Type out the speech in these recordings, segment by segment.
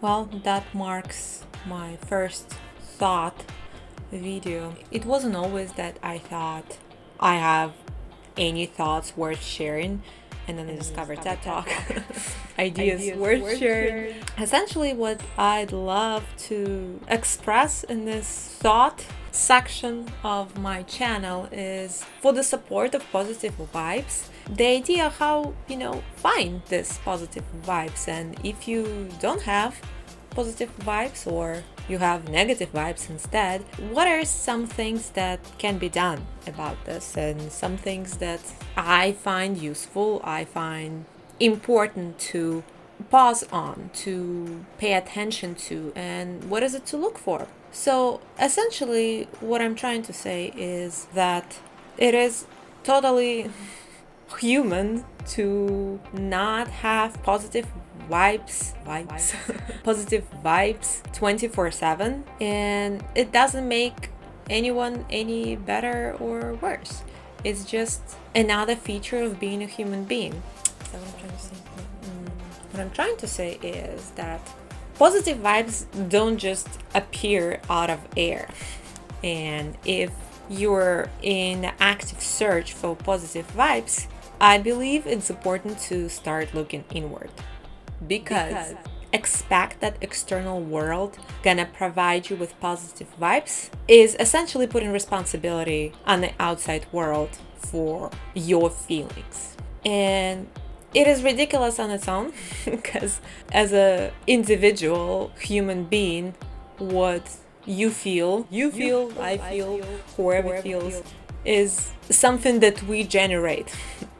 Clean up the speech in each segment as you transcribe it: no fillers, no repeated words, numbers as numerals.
Well, that marks my first thought video. It wasn't always that I thought I have any thoughts worth sharing, and then I discovered TED Talk. Ideas worth sharing. Essentially, what I'd love to express in this thought section of my channel is for the support of positive vibes. The idea how, find this positive vibes, and if you don't have positive vibes or you have negative vibes instead, what are some things that can be done about this, and some things that I find useful, I find important to pause on, to pay attention to, and what is it to look for? So essentially, what I'm trying to say is that it is totally human to not have positive vibes positive vibes 24/7, and it doesn't make anyone any better or worse. It's just another feature of being a human being. Is that what I'm trying to say? What I'm trying to say is that positive vibes don't just appear out of air, and if you're in active search for positive vibes, I believe it's important to start looking inward, because expect that external world gonna provide you with positive vibes is essentially putting responsibility on the outside world for your feelings. And it is ridiculous on its own because as a individual human being, what you feel, I feel, whoever feels, is something that we generate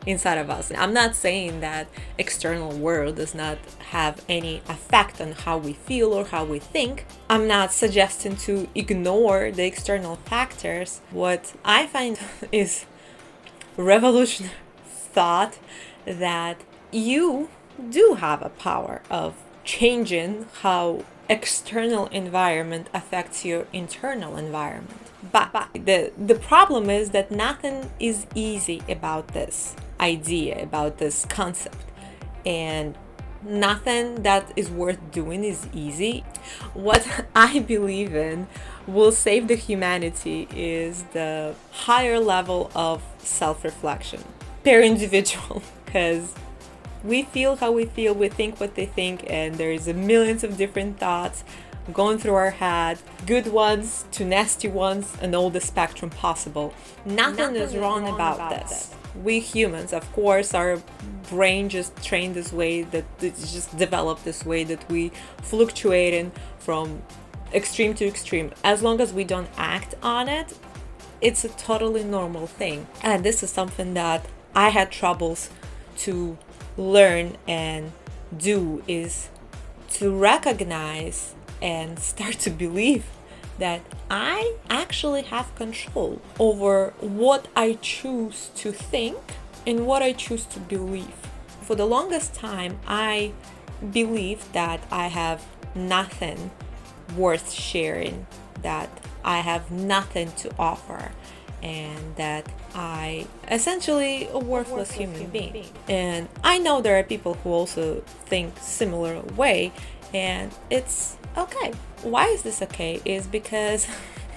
inside of us. I'm not saying that external world does not have any effect on how we feel or how we think. I'm not suggesting to ignore the external factors. What I find is revolutionary thought that you do have a power of changing how external environment affects your internal environment. But the problem is that nothing is easy about this idea, about this concept, and nothing that is worth doing is easy. What I believe in will save the humanity is the higher level of self-reflection per individual, because we feel how we feel, we think what they think, and there's millions of different thoughts going through our head, good ones to nasty ones, and all the spectrum possible. Nothing is wrong about this. We humans, of course, our brain just trained this way, that it's just developed this way, that we fluctuating from extreme to extreme. As long as we don't act on it, it's a totally normal thing. And this is something that I had troubles to learn and do, is to recognize and start to believe that I actually have control over what I choose to think and what I choose to believe. For the longest time, I believed that I have nothing worth sharing, that I have nothing to offer, and that I essentially a worthless human being. And I know there are people who also think similar way, and it's okay. Why is this okay? Is because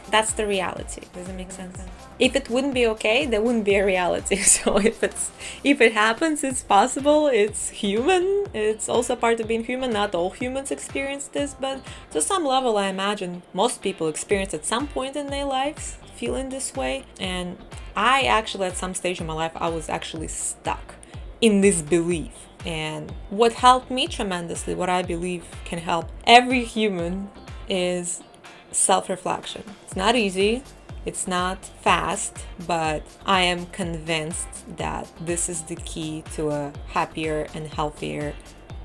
that's the reality. Does it make sense? If it wouldn't be okay, there wouldn't be a reality. So if it happens, it's possible, it's human, it's also part of being human. Not all humans experience this, but to some level I imagine most people experience at some point in their lives feeling this way. And I actually, at some stage in my life, I was actually stuck in this belief. And what helped me tremendously, what I believe can help every human, is self-reflection. It's not easy, it's not fast, but I am convinced that this is the key to a happier and healthier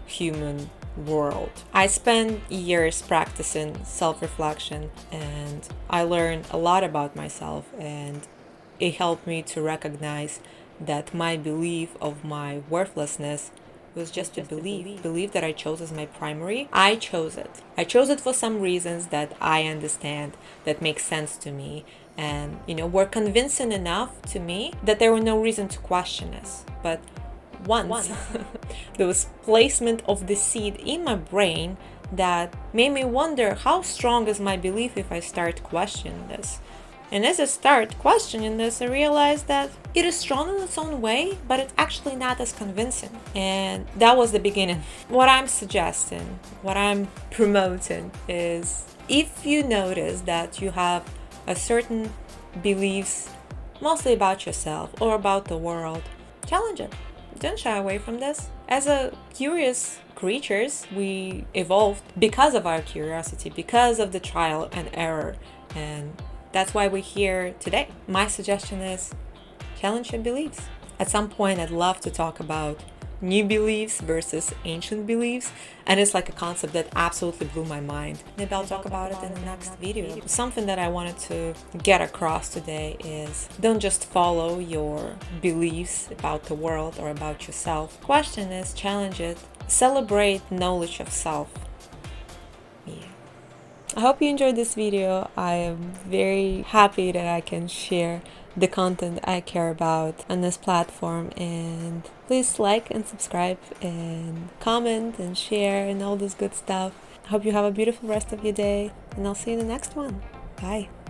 human world. I spent years practicing self-reflection, and I learned a lot about myself, and it helped me to recognize that my belief of my worthlessness was just a belief that I chose as my primary. I chose it for some reasons that I understand, that make sense to me, and were convincing enough to me that there were no reason to question this. But once there was placement of the seed in my brain that made me wonder, how strong is my belief if I start questioning this? And as I start questioning this, I realized that it is strong in its own way, but it's actually not as convincing. And that was the beginning. What I'm suggesting, what I'm promoting is, if you notice that you have a certain beliefs, mostly about yourself or about the world, challenge it. Don't shy away from this. As a curious creatures, we evolved because of our curiosity, because of the trial and error, and that's why we're here today. My suggestion is, challenge your beliefs. At some point, I'd love to talk about new beliefs versus ancient beliefs, and it's like a concept that absolutely blew my mind. Maybe I'll talk about it in the next video. Something that I wanted to get across today is, don't just follow your beliefs about the world or about yourself. Question is, challenge it. Celebrate knowledge of self. Yeah. I hope you enjoyed this video. I am very happy that I can share the content I care about on this platform, and please like and subscribe and comment and share and all this good stuff. I hope you have a beautiful rest of your day, and I'll see you in the next one. Bye.